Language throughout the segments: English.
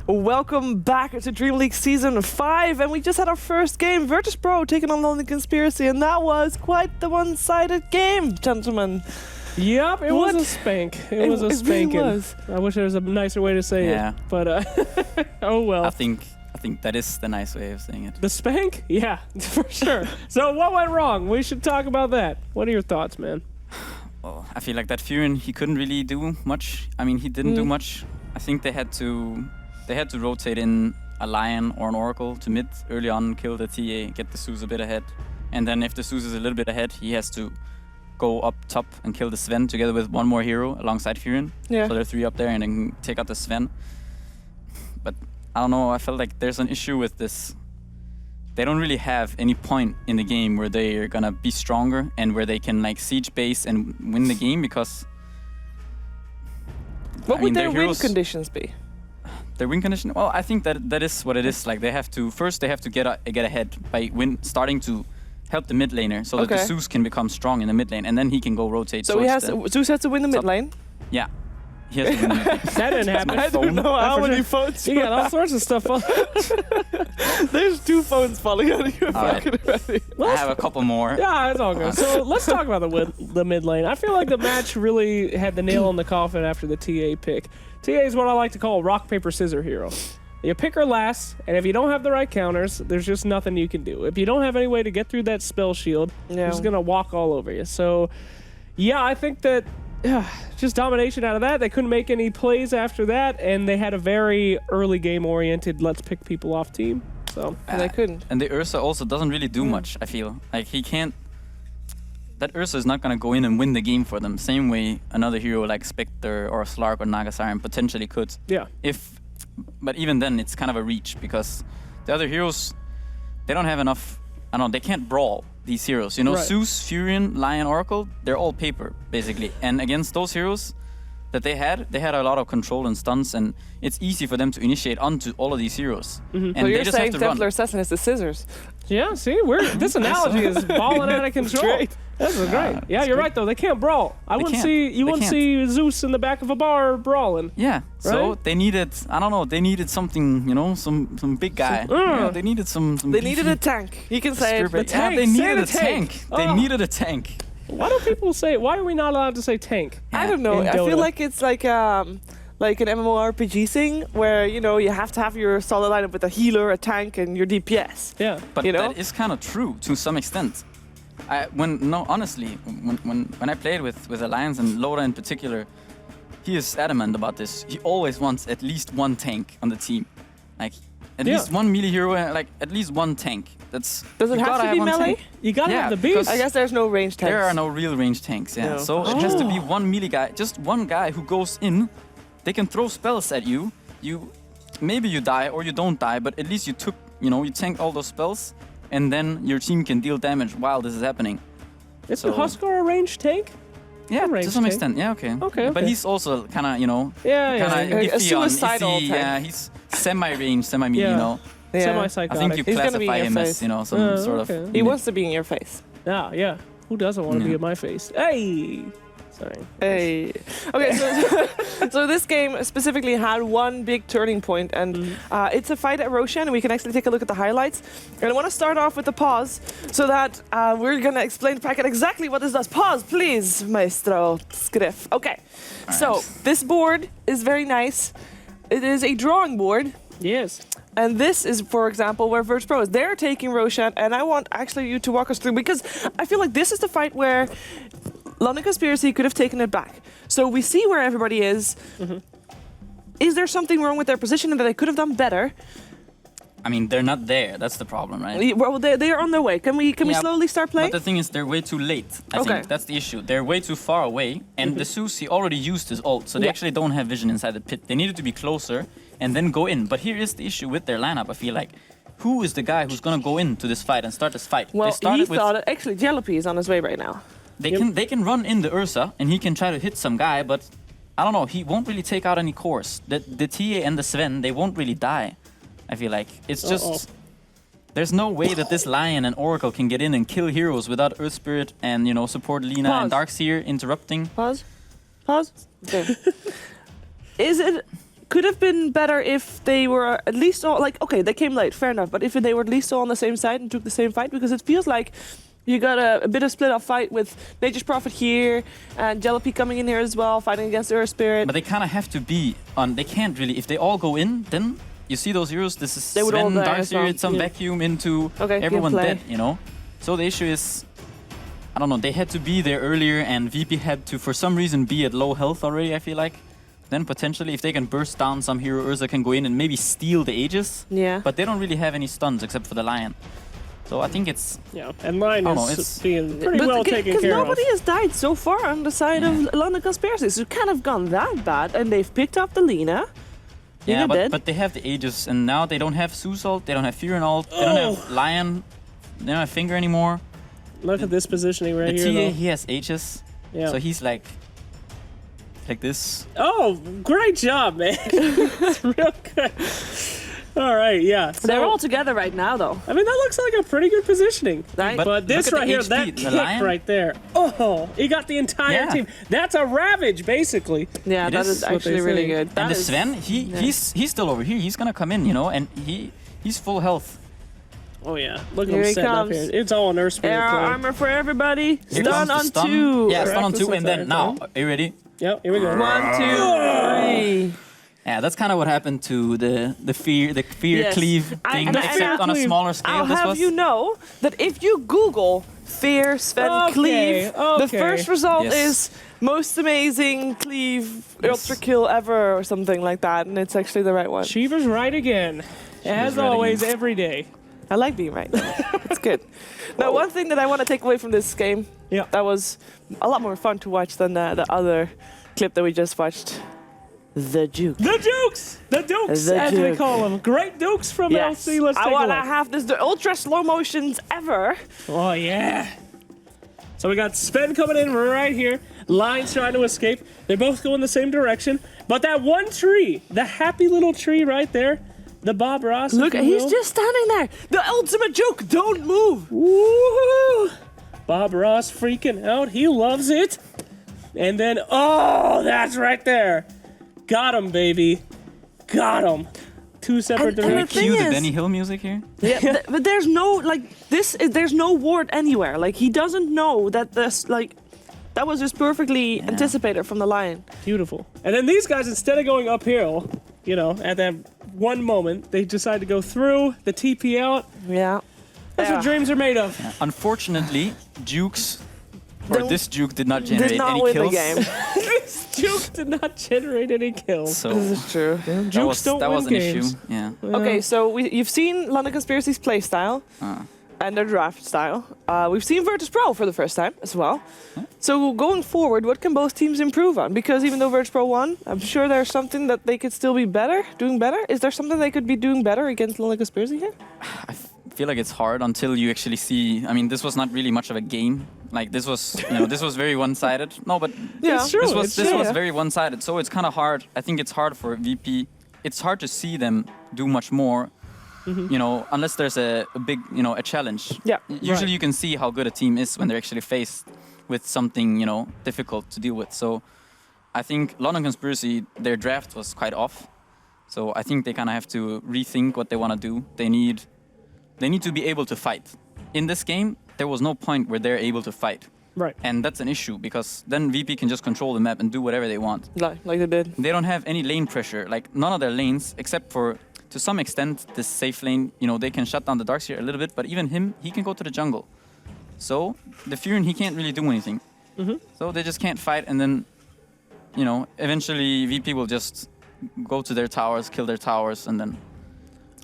Welcome back to DreamLeague Season 5, and we just had our first game, Virtus.pro taking on Lonely Conspiracy, and that was quite the one-sided game, gentlemen. Yep, it was a spank. It was a spanking. Really was. I wish there was a nicer way to say it, but oh well. I think that is the nice way of saying it. The spank? Yeah, for sure. So what went wrong? We should talk about that. What are your thoughts, man? Well, I feel like that Furin, he couldn't really do much. I mean, he didn't do much. I think they had to rotate in a Lion or an Oracle to mid early on, kill the TA, get the Zeus a bit ahead. And then if the Zeus is a little bit ahead, he has to go up top and kill the Sven together with one more hero alongside Furin. Yeah. So there are 3 up there and then take out the Sven. But I don't know, I felt like there's an issue with this. They don't really have any point in the game where they are gonna be stronger and where they can like siege base and win the game because... What would their win conditions be? Their win condition? Well, I think that is what it is. Like they have to get ahead by starting to help the mid laner so that the Zeus can become strong in the mid lane and then he can go rotate. So Zeus has to win the mid lane? Yeah. He has to win the mid lane. That didn't happen. I don't know how many phones. You got all sorts of stuff on. There's 2 phones falling out of your pocket already. I have a couple more. Yeah, it's all good. So let's talk about the mid lane. I feel like the match really had the nail on the coffin after the TA pick. TA is what I like to call a rock, paper, scissor hero. You pick her last, and if you don't have the right counters, there's just nothing you can do. If you don't have any way to get through that spell shield, you're just going to walk all over you. So, yeah, I think that just domination out of that. They couldn't make any plays after that, and they had a very early game-oriented let's pick people off team. So they couldn't. And the Ursa also doesn't really do much, I feel. Like, he can't... That Ursa is not going to go in and win the game for them. Same way another hero like Spectre or Slark or Nagasiren potentially could. Yeah. But even then, it's kind of a reach because the other heroes, they don't have enough... I don't know, they can't brawl these heroes. You know, Zeus, Furion, Lion, Oracle, they're all paper, basically. And against those heroes that they had a lot of control and stuns, and it's easy for them to initiate onto all of these heroes. And so they you're just saying have to Templar run. Assassin is the scissors? Yeah, see, this analogy is balling out of control. Great. That's great. Yeah, you're right though. They can't brawl. You wouldn't see Zeus in the back of a bar brawling. Yeah. So they needed, I don't know, they needed something, you know, some big guy. They needed some They needed a tank. You can say the tank. They needed a tank. tank. They needed a tank. Why do people say? Why are we not allowed to say tank? I don't know. I feel like it's like an MMORPG thing where you have to have your solid lineup with a healer, a tank, and your DPS. Yeah, but that is kind of true to some extent. Honestly, when I played with Alliance and Loda in particular, he is adamant about this. He always wants at least 1 tank on the team, like at least 1 melee hero, like at least 1 tank. Does it have to be melee? You gotta have the beast. I guess there's no range tanks. There are no real range tanks. Yeah, so it has to be 1 melee guy, just 1 guy who goes in. They can throw spells at you. Maybe you die or you don't die, but at least you tanked all those spells, and then your team can deal damage while this is happening. Is the Huskar a range tank? Yeah, to some extent. Yeah, okay. But he's also kind of, a suicidal iffy. tank. Yeah, he's semi-range, semi-melee, Semi-psychotic. I think you classify him as, some sort of... He wants to be in your face. Yeah. Who doesn't want to be in my face? Hey! Sorry. Hey. Okay, so this game specifically had 1 big turning point, and it's a fight at Roshan, and we can actually take a look at the highlights. And I want to start off with the pause, so that we're going to explain to Packet exactly what this does. Pause, please, Maestro Skriff. Okay, so this board is very nice. It is a drawing board. Yes. And this is, for example, where Virtus.pro is. They're taking Roshan, and I want actually you to walk us through, because I feel like this is the fight where London Conspiracy could have taken it back. So we see where everybody is. Is there something wrong with their positioning that they could have done better? I mean, they're not there. That's the problem, right? Well, they are on their way. Can we slowly start playing? But the thing is, they're way too late. I think that's the issue. They're way too far away, and the Zeus, he already used his ult, so they actually don't have vision inside the pit. They needed to be closer and then go in. But here is the issue with their lineup, I feel like. Who is the guy who's going to go into this fight and start this fight? Well, he thought it. Actually, Jalopy is on his way right now. They can run in the Ursa, and he can try to hit some guy, but I don't know, he won't really take out any cores. The TA and the Sven, they won't really die, I feel like. It's just... There's no way that this Lion and Oracle can get in and kill heroes without Earth Spirit and, support Lina and Darkseer interrupting. Pause. Okay. Is it could have been better if they were at least all, like, okay, they came late, fair enough, but if they were at least all on the same side and took the same fight, because it feels like you got a bit of split-up fight with Nature's Prophet here and Jalopy coming in here as well, fighting against Earth Spirit. But they kind of have to be on. They can't really. If they all go in, then you see those heroes. This is They would all Sven, die as well. Darkseer, some vacuum into Okay, everyone gameplay. dead. You know. So the issue is, I don't know. They had to be there earlier, and VP had to, for some reason, be at low health already. I feel like. Then potentially, if they can burst down some hero, Urza can go in and maybe steal the Aegis. Yeah. But they don't really have any stuns except for the Lion. So I think it's. Yeah, and Lion I don't know, is it's- being pretty But well taken care of. nobody has died so far on the side of London Conspiracy. So it can't have gone that bad. And they've picked up the Lina. Yeah, Lina dead. but they have the Aegis, and now they don't have Zeus ult, they don't have Fear and ult, they don't have Lion, they don't have Finger anymore. Look at this positioning right The here. TA, though. he has Aegis, Yeah. so he's like this. Oh, great job, man. That's real good. All right, yeah. So, They're all together right now, though. I mean, that looks like a pretty good positioning. Right? But this look at right the here, HP, that the kick Lion. right there. Oh, he got the entire Yeah. team. That's a ravage, basically. Yeah, It that is is what they actually really say. good. And That the is- Sven, he's still over here, he's gonna come in, you know, and he's full health. Oh, yeah. Look at Here him he setting up comes. here. It's all an Earth Spirit Air play. armor for everybody. Here Stun comes the on stun. 2. Yeah, stun on Practice 2, and then entire now, are you ready? Yep, here we go. 1, 2, 3. Yeah, that's kind of what happened to the fear Yes. cleave thing, and except on a cleave. smaller scale. I'll This have was you know that if you Google Fear Sven Okay, Cleave, the okay. first result Yes. is most amazing cleave Yes. ultra kill ever or something like that, and it's actually the right one. Cheever's right again. As right always, again. every day. I like being right. It's good. Now, one thing that I want to take away from this game, Yeah. that was a lot more fun to watch than the other clip that we just watched. The Juke. The Dukes! The Dukes, The as we Duke. call them. Great Dukes from Yes. LC. Let's I take a want to look. have this the ultra slow motions ever. Oh, yeah. So we got Sven coming in right here. Lion's trying to escape. They both go in the same direction. But that one tree, the happy little tree right there, the Bob Ross. if Look, you he's will. just standing there. The ultimate Juke. Don't move. Woo! Bob Ross freaking out. He loves it. And then, oh, that's right there. Got him, baby. Got him. Two separate And the Can we directions. thing cue the is- Benny Hill music here? Yeah, but there's no there's no ward anywhere. Like he doesn't know that this that was just perfectly anticipated from the Lion. Beautiful. And then these guys, instead of going uphill, you know, at that one moment, they decide to go through the TP out. Yeah. That's Yeah. what dreams are made of. Unfortunately, Jukes, or Don't- this Juke did not generate Did not any win kills. the game. This Juke did not generate any kills. So This is true. Jukes don't that win was an games. issue. Yeah. Okay, so you've seen London Conspiracy's playstyle and their draft style. We've seen Virtus Pro for the first time as well. So going forward, what can both teams improve on? Because even though Virtus Pro won, I'm sure there's something that they could still be doing better. Is there something they could be doing better against London Conspiracy here? I feel like it's hard until you actually see. I mean, this was not really much of a game. Like this was, this was very one-sided. No, but Yeah. It's true. this was it's this true. was very one-sided. So it's kind of hard. I think it's hard for VP. It's hard to see them do much more. Unless there's a big, a challenge. Yeah. Usually you can see how good a team is when they're actually faced with something, difficult to deal with. So I think London Conspiracy, their draft was quite off. So I think they kind of have to rethink what they want to do. They need to be able to fight. In this game, there was no point where they're able to fight. Right. And that's an issue because then VP can just control the map and do whatever they want. Like they did. They don't have any lane pressure. Like none of their lanes, except for to some extent this safe lane. They can shut down the Darkseer a little bit, but even him, he can go to the jungle. So the Furin, he can't really do anything. So they just can't fight, and then eventually VP will just go to their towers, kill their towers, and then.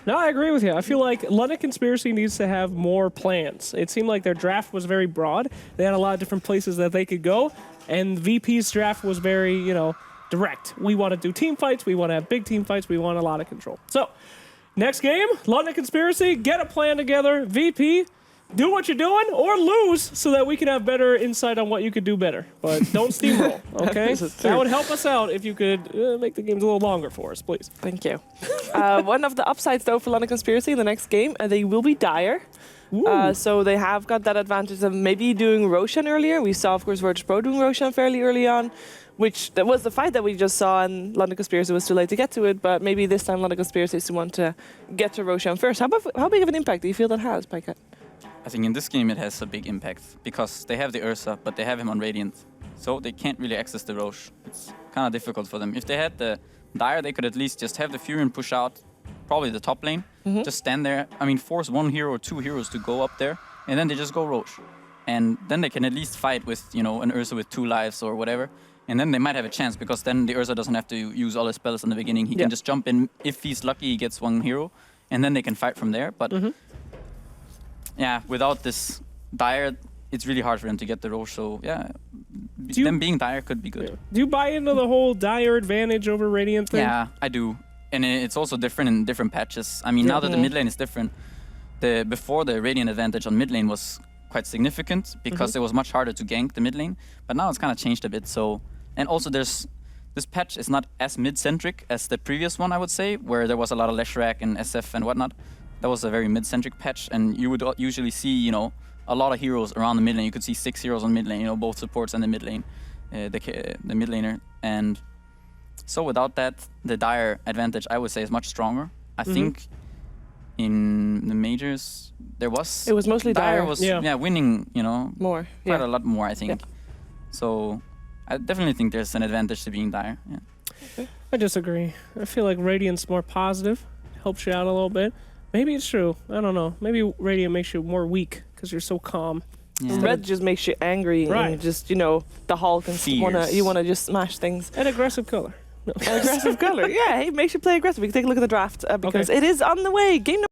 No, I agree with you. I feel like London Conspiracy needs to have more plans. It seemed like their draft was very broad. They had a lot of different places that they could go, and VP's draft was very, direct. We want to do team fights. We want to have big team fights. We want a lot of control. So, next game, London Conspiracy, get a plan together. VP, do what you're doing or lose so that we can have better insight on what you could do better. But don't steamroll, okay? This is true. That would help us out if you could make the games a little longer for us, please. Thank you. One of the upsides, though, for London Conspiracy in the next game, they will be dire. So they have got that advantage of maybe doing Roshan earlier. We saw, of course, Virtus Pro doing Roshan fairly early on, which that was the fight that we just saw, and London Conspiracy was too late to get to it. But maybe this time London Conspiracy is the one to get to Roshan first. How big of an impact do you feel that has, Pika? I think in this game it has a big impact because they have the Ursa, but they have him on Radiant. So they can't really access the Roche. It's kind of difficult for them. If they had the Dire, they could at least just have the Fury push out probably the top lane. Just stand there. I mean, force one hero or two heroes to go up there, and then they just go Roche. And then they can at least fight with, you know, an Ursa with 2 lives or whatever. And then they might have a chance because then the Ursa doesn't have to use all his spells in the beginning. He can just jump in. If he's lucky, he gets 1 hero, and then they can fight from there. But yeah, without this Dire, it's really hard for them to get the Roche. So yeah, them being Dire could be good. Yeah. Do you buy into the whole Dire advantage over Radiant thing? Yeah, I do. And it's also different in different patches. I mean, now that the mid lane is different, before the Radiant advantage on mid lane was quite significant because it was much harder to gank the mid lane. But now it's kind of changed a bit. So, and also this patch is not as mid-centric as the previous one, I would say, where there was a lot of Leshrac and SF and whatnot. That was a very mid-centric patch, and you would usually see, you know, a lot of heroes around the mid lane. You could see 6 heroes on mid lane, you know, both supports and the mid lane, the mid laner. And so without that, the Dire advantage, I would say, is much stronger. I think in the majors, it was mostly Dire. Was winning, you know, more, quite a lot more, I think. So I definitely think there's an advantage to being Dire. Yeah. Okay. I disagree. I feel like Radiant's more positive, helps you out a little bit. Maybe it's true. I don't know. Maybe Radiant makes you more weak because you're so calm. Yeah. Red just makes you angry and just, you know, the Hulk and you wanna just smash things. An aggressive color. No. An aggressive color. Yeah, it makes you play aggressive. We can take a look at the draft because it is on the way. Game number